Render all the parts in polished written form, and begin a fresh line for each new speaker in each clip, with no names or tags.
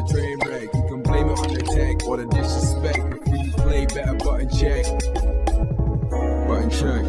train wreck. You can blame it on the tech or the disrespect. Before you play, better button check. Button check.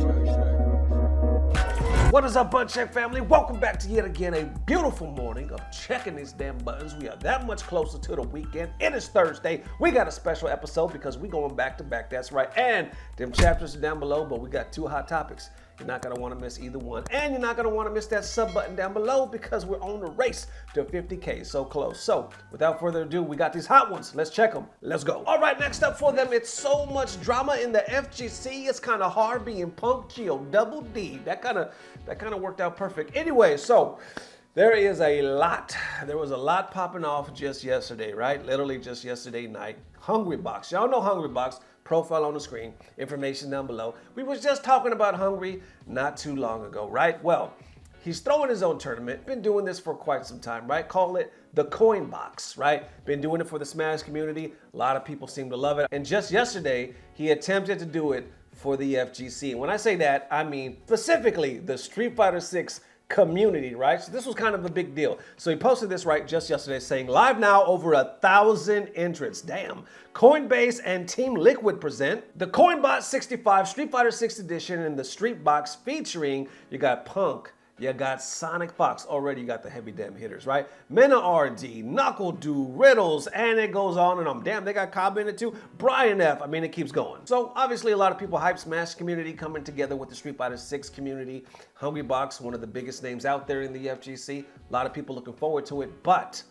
What is up, Button Check family? Welcome back to yet again a beautiful morning of checking these damn buttons. We are that much closer to the weekend. It is Thursday. We got a special episode because we going back to back. That's right. And them chapters are down below, but we got two hot topics. You're not going to want to miss either one. And you're not going to want to miss that sub button down below because we're on the race to 50K. So close. So without further ado, we got these hot ones. Let's check them. Let's go. All right, next up for them, it's so much drama in the FGC. It's kind of hard being Punk G-O-double-D. That kind of worked out perfect. Anyway, so there was a lot popping off just yesterday, right? Literally just yesterday night. HungryBox. Y'all know HungryBox. Profile on the screen, information down below. We was just talking about Hungry not too long ago, right? Well, he's throwing his own tournament, been doing this for quite some time, right? Call it the coin box, right? Been doing it for the Smash community. A lot of people seem to love it. And just yesterday, he attempted to do it for the FGC. And when I say that, I mean specifically the Street Fighter 6 community, right? So this was kind of a big deal. So he posted this right just yesterday saying, live now over 1,000 entrants. Damn. Coinbase and Team Liquid present the Coinbot 65 Street Fighter 6 edition in the Street Box featuring, you got Punk, you got Sonic Fox, already you got the heavy damn hitters, right? Mena RD, Knuckle Do, Riddles, and it goes on and on. Damn, they got Cobb in it too. Brian F, I mean, it keeps going. So obviously a lot of people hype Smash community coming together with the Street Fighter 6 community. HungryBox, one of the biggest names out there in the FGC. A lot of people looking forward to it, but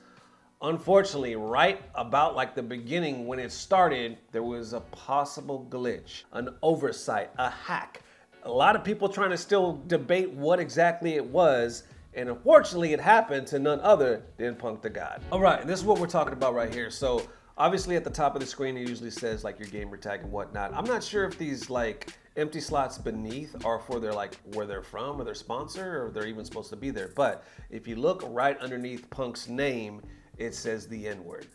unfortunately, right about like the beginning when it started, there was a possible glitch, an oversight, a hack. A lot of people trying to still debate what exactly it was, and unfortunately it happened to none other than Punk the God. All right, and this is what we're talking about right here. So obviously at the top of the screen, it usually says like your gamer tag and whatnot. I'm not sure if these like empty slots beneath are for their like where they're from or their sponsor, or they're even supposed to be there. But if you look right underneath Punk's name, it says the N-word.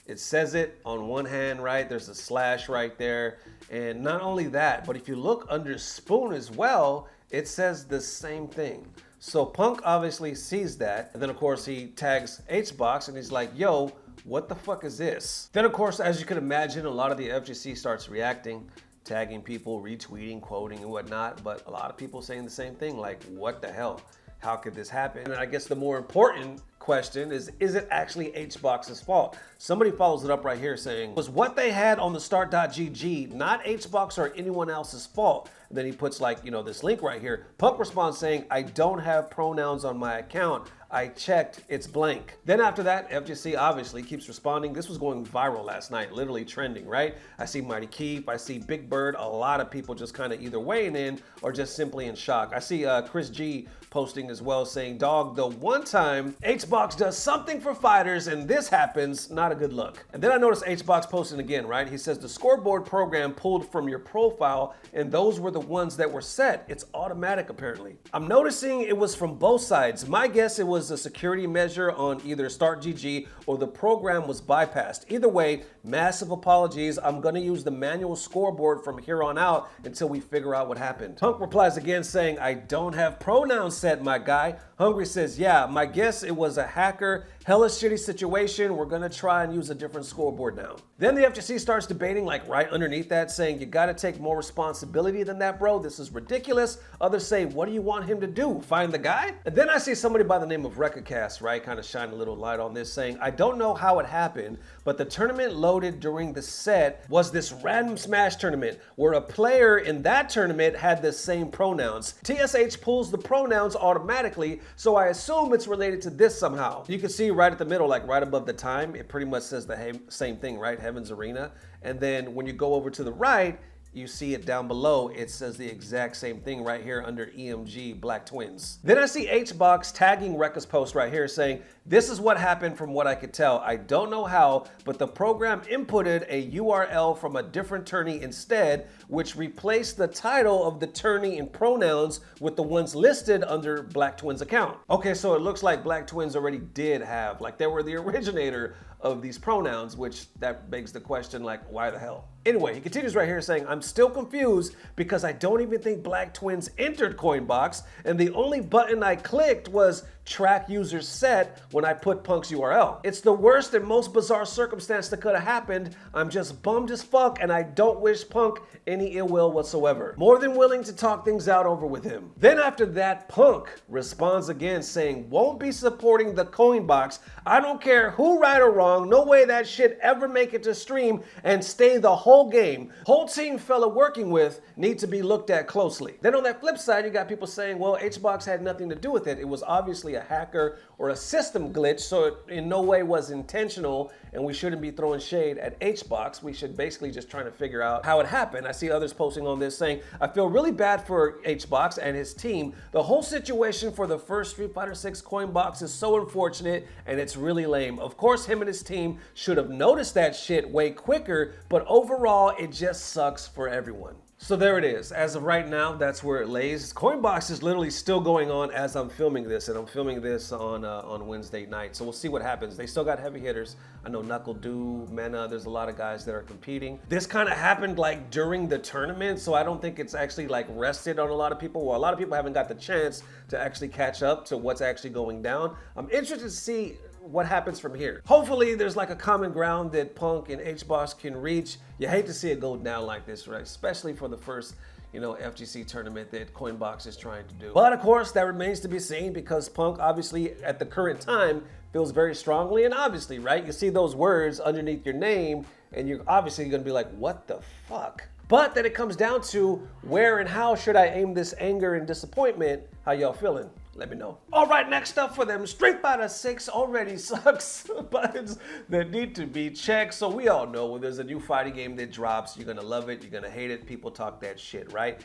It says it on one hand, right? There's a slash right there. And not only that, but if you look under Spoon as well, it says the same thing. So Punk obviously sees that. And then of course he tags HBox and he's like, yo, what the fuck is this? Then of course, as you can imagine, a lot of the FGC starts reacting, tagging people, retweeting, quoting and whatnot. But a lot of people saying the same thing, like, what the hell? How could this happen? And I guess the more important question is it actually HBox's fault? Somebody follows it up right here saying, was what they had on the start.gg not HBox or anyone else's fault? And then he puts like, you know, this link right here. Punk responds saying, I don't have pronouns on my account. I checked, it's blank. Then after that, FGC obviously keeps responding. This was going viral last night, literally trending, right? I see Mighty Keith, I see Big Bird, a lot of people just kind of either weighing in or just simply in shock. I see Chris G posting as well saying, dog, the one time HBox does something for fighters and this happens, not a good look. And then I noticed HBox posting again, right? He says the scoreboard program pulled from your profile and those were the ones that were set. It's automatic apparently. I'm noticing it was from both sides. My guess it was a security measure on either StartGG or the program was bypassed. Either way, massive apologies. I'm gonna use the manual scoreboard from here on out until we figure out what happened. Punk replies again saying, I don't have pronouns set, my guy. Hungry says, yeah, my guess it was a hacker, hella shitty situation. We're gonna try and use a different scoreboard now. Then the FGC starts debating like right underneath that saying, you gotta take more responsibility than that, bro. This is ridiculous. Others say, what do you want him to do? Find the guy? And then I see somebody by the name of Recordcast, right, kind of shine a little light on this saying, I don't know how it happened, but the tournament loaded during the set was this random Smash tournament where a player in that tournament had the same pronouns. TSH pulls the pronouns automatically, so I assume it's related to this somehow. You can see right at the middle, like right above the time, it pretty much says the same thing, right? Heaven's Arena. And then when you go over to the right, you see it down below, it says the exact same thing right here under EMG Black Twins. Then I see HBox tagging Rekka's post right here saying, this is what happened from what I could tell. I don't know how, but the program inputted a URL from a different tourney instead, which replaced the title of the tourney and pronouns with the ones listed under Black Twins account. Okay, so it looks like Black Twins already did have, like they were the originator of these pronouns, which that begs the question, like, why the hell? Anyway, he continues right here saying, I'm still confused because I don't even think Black Twins entered Coinbox, and the only button I clicked was track user set when I put Punk's URL. It's the worst and most bizarre circumstance that could have happened. I'm just bummed as fuck, and I don't wish Punk any ill will whatsoever. More than willing to talk things out over with him. Then after that, Punk responds again saying, won't be supporting the coin box. I don't care who right or wrong, no way that shit ever make it to stream and stay the whole game. Whole team fella working with need to be looked at closely. Then on that flip side, you got people saying, well, HBox had nothing to do with it. It was obviously a hacker or a system glitch, so it in no way was intentional, and we shouldn't be throwing shade at HBox. We should basically just trying to figure out how it happened. I see others posting on this saying, I feel really bad for HBox and his team. The whole situation for the first Street Fighter 6 coin box is so unfortunate, and it's really lame. Of course, him and his team should have noticed that shit way quicker, but overall, it just sucks for everyone. So there it is. As of right now, that's where it lays. Coinbox is literally still going on as I'm filming this, and I'm filming this on Wednesday night. So we'll see what happens. They still got heavy hitters. I know Knuckle Dew, Mena, there's a lot of guys that are competing. This kind of happened like during the tournament, so I don't think it's actually like rested on a lot of people. Well, a lot of people haven't got the chance to actually catch up to what's actually going down. I'm interested to see what happens from here. Hopefully there's like a common ground that Punk and HBox can reach. You hate to see it go down like this, right? Especially for the first, FGC tournament that Coinbox is trying to do. But of course, that remains to be seen because Punk obviously at the current time feels very strongly, and obviously, right? You see those words underneath your name and you're obviously gonna be like, what the fuck? But then it comes down to where and how should I aim this anger and disappointment? How y'all feeling? Let me know. All right, next up for them, Street Fighter 6 already sucks buttons that need to be checked. So we all know when there's a new fighting game that drops, you're gonna love it, you're gonna hate it. People talk that shit, right?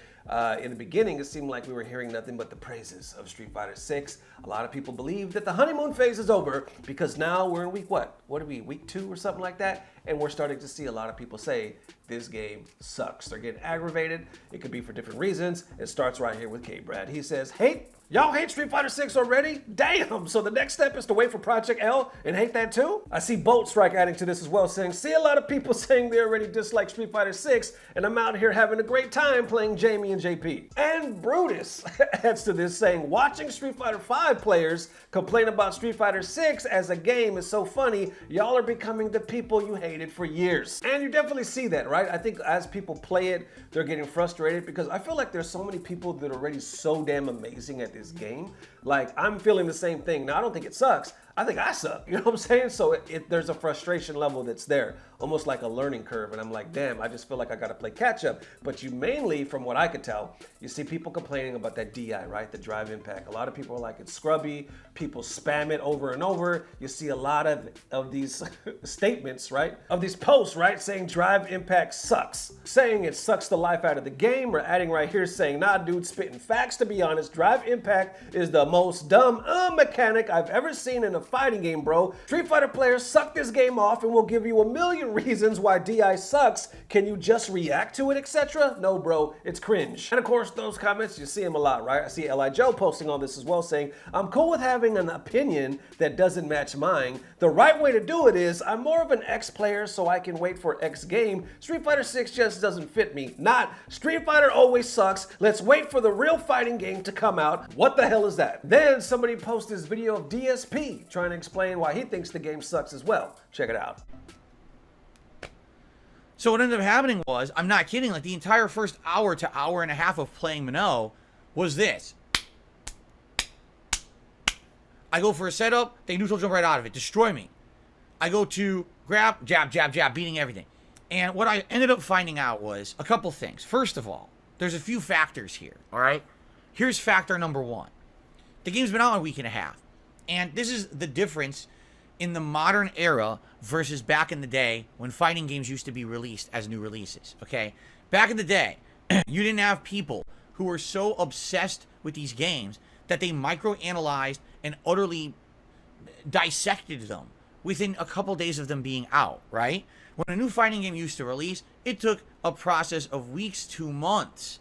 In the beginning, it seemed like we were hearing nothing but the praises of Street Fighter 6. A lot of people believe that the honeymoon phase is over because now we're in week what? What are we, week 2 or something like that? And we're starting to see a lot of people say this game sucks. They're getting aggravated. It could be for different reasons. It starts right here with K-Brad. He says, y'all hate Street Fighter 6 already? Damn, so the next step is to wait for Project L and hate that too? I see Bolt Strike adding to this as well, saying, see a lot of people saying they already dislike Street Fighter 6, and I'm out here having a great time playing Jamie and JP. And Brutus adds to this saying, watching Street Fighter 5 players complain about Street Fighter 6 as a game is so funny, y'all are becoming the people you hated for years. And you definitely see that, right? I think as people play it, they're getting frustrated because I feel like there's so many people that are already so damn amazing at this game. Like, I'm feeling the same thing. Now, I don't think it sucks. I think I suck. You know what I'm saying? So there's a frustration level that's there, almost like a learning curve. And I'm like, damn, I just feel like I got to play catch up. But you mainly, from what I could tell, you see people complaining about that DI, right? The drive impact. A lot of people are like, it's scrubby. People spam it over and over. You see a lot of these statements, right? Of these posts, right? Saying drive impact sucks. Saying it sucks the life out of the game, or adding right here saying, nah, dude, spitting facts. To be honest, drive impact is the most dumb mechanic I've ever seen in a fighting game, bro. Street Fighter players suck this game off and will give you a million reasons why DI sucks. Can you just react to it, etc.? No, bro, it's cringe. And of course, those comments, you see them a lot, right? I see Li Joe posting on this as well, saying, I'm cool with having an opinion that doesn't match mine. The right way to do it is, I'm more of an X player, so I can wait for X game. Street Fighter 6 just doesn't fit me. Not, Street Fighter always sucks. Let's wait for the real fighting game to come out. What the hell is that? Then somebody posted this video of DSP trying to explain why he thinks the game sucks as well. Check it out.
So what ended up happening was, I'm not kidding, like the entire first hour to hour and a half of playing Minot was this. I go for a setup, they neutral jump right out of it, destroy me. I go to grab, jab, jab, jab, beating everything. And what I ended up finding out was a couple things. First of all, there's a few factors here, all right? Here's factor number one. The game's been out a week and a half. And this is the difference in the modern era versus back in the day when fighting games used to be released as new releases, okay? Back in the day, you didn't have people who were so obsessed with these games that they microanalyzed and utterly dissected them within a couple days of them being out, right? When a new fighting game used to release, it took a process of weeks to months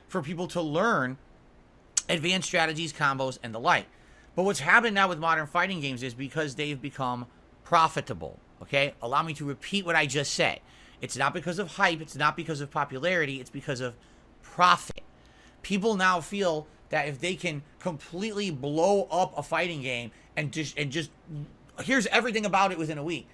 for people to learn advanced strategies, combos, and the like. But what's happened now with modern fighting games is because they've become profitable, okay? Allow me to repeat what I just said. It's not because of hype, it's not because of popularity, it's because of profit. People now feel that if they can completely blow up a fighting game and just here's everything about it within a week,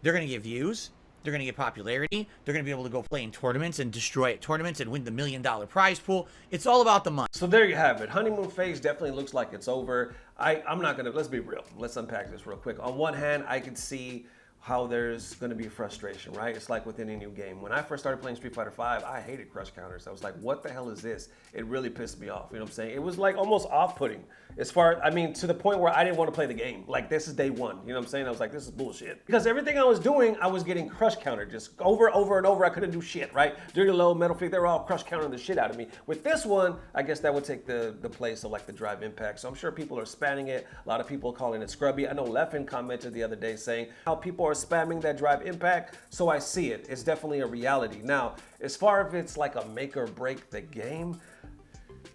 they're going to get views, they're going to get popularity, they're going to be able to go play in tournaments and destroy tournaments and win the $1 million prize pool. It's all about the money.
So there you have it. Honeymoon phase definitely looks like it's over. I'm not gonna, let's be real. Let's unpack this real quick. On one hand, I can see how there's going to be frustration, right? It's like with any new game. When I first started playing Street Fighter V, I hated crush counters. I was like, what the hell is this? It really pissed me off, you know what I'm saying? It was like almost off-putting as far, I mean, to the point where I didn't want to play the game. Like, this is day one, you know what I'm saying? I was like, this is bullshit. Because everything I was doing, I was getting crush countered just over and over. I couldn't do shit, right? During the low Metal Fleet, they were all crush countering the shit out of me. With this one, I guess that would take the place of like the drive impact. So I'm sure people are spamming it. A lot of people calling it scrubby. I know Leffen commented the other day saying how people are spamming that drive impact, so I see it. It's definitely a reality. Now, as far as it's like a make or break the game,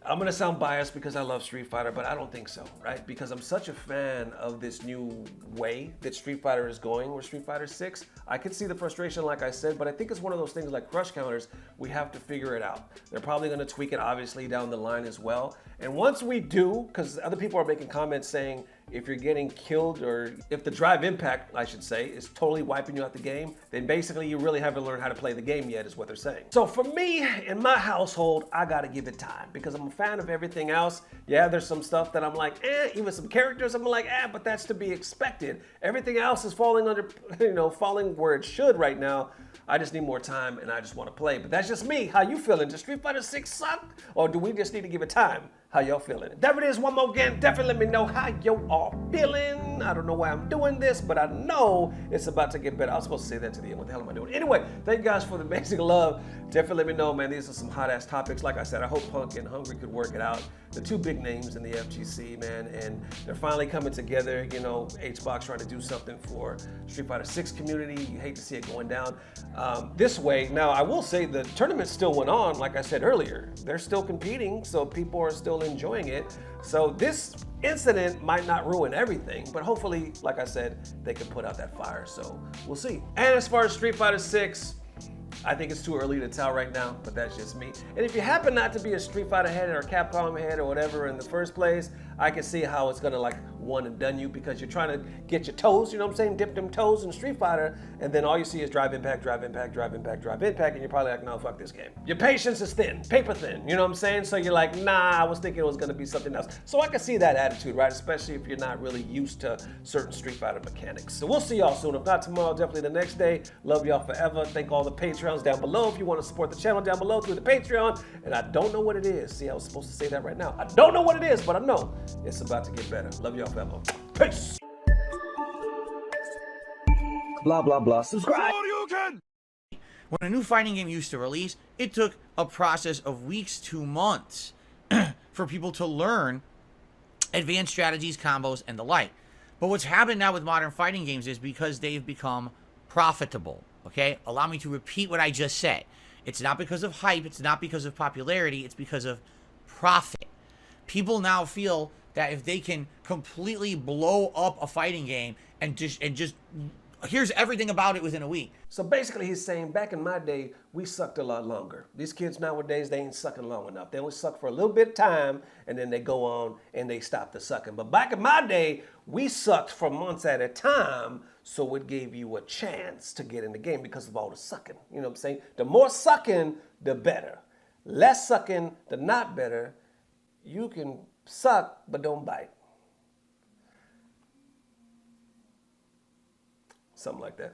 I'm gonna sound biased because I love Street Fighter, but I don't think so, right? Because I'm such a fan of this new way that Street Fighter is going with Street Fighter 6. I could see the frustration, like I said, but I think it's one of those things like crush counters, we have to figure it out. They're probably gonna tweak it, obviously, down the line as well. And once we do, because other people are making comments saying, if you're getting killed, or if the drive impact, I should say, is totally wiping you out the game, then basically you really haven't learned how to play the game yet, is what they're saying. So for me, in my household, I gotta give it time, because I'm a fan of everything else. Yeah, there's some stuff that I'm like, even some characters I'm like, but that's to be expected. Everything else is falling under, falling where it should right now. I just need more time and I just want to play. But that's just me. How you feeling? Does Street Fighter 6 suck? Or do we just need to give it time? How y'all feeling? There it is one more again. Definitely let me know how y'all are feeling. I don't know why I'm doing this, but I know it's about to get better. I was supposed to say that to the end. What the hell am I doing? Anyway, thank you guys for the amazing love. Definitely let me know, man. These are some hot ass topics. Like I said, I hope Punk and Hungry could work it out. The two big names in the FGC, man, and they're finally coming together. HBox trying to do something for Street Fighter 6 community. You hate to see it going down this way. Now, I will say the tournament still went on, like I said earlier. They're still competing, so people are still enjoying it. So this incident might not ruin everything, but hopefully, like I said, they can put out that fire. So we'll see. And as far as Street Fighter 6, I think it's too early to tell right now, but that's just me. And if you happen not to be a Street Fighter head or Capcom head or whatever in the first place, I can see how it's gonna like one and done you, because you're trying to get your toes, you know what I'm saying, dip them toes in Street Fighter, and then all you see is drive impact, drive impact, drive impact, drive impact, and you're probably like, no, fuck this game. Your patience is thin, paper thin, you know what I'm saying? So you're like, nah, I was thinking it was gonna be something else. So I can see that attitude, right? Especially if you're not really used to certain Street Fighter mechanics. So we'll see y'all soon. If not tomorrow, definitely the next day. Love y'all forever. Thank all the Patreons down below. If you want to support the channel, down below through the Patreon. And I don't know what it is. See, I was supposed to say that right now. I don't know what it is, but I know it's about to get better. Love y'all forever. Peace.
Blah, blah, blah. Subscribe.
When a new fighting game used to release, it took a process of weeks to months for people to learn advanced strategies, combos, and the like. But what's happened now with modern fighting games is because they've become profitable, okay? Allow me to repeat what I just said. It's not because of hype, it's not because of popularity, it's because of profit. People now feel that if they can completely blow up a fighting game and just here's everything about it within a week.
So basically he's saying, back in my day, we sucked a lot longer. These kids nowadays, they ain't sucking long enough. They only suck for a little bit of time, and then they go on and they stop the sucking. But back in my day, we sucked for months at a time, so it gave you a chance to get in the game because of all the sucking. You know what I'm saying? The more sucking, the better. Less sucking, the not better. You can suck, but don't bite. Something like that.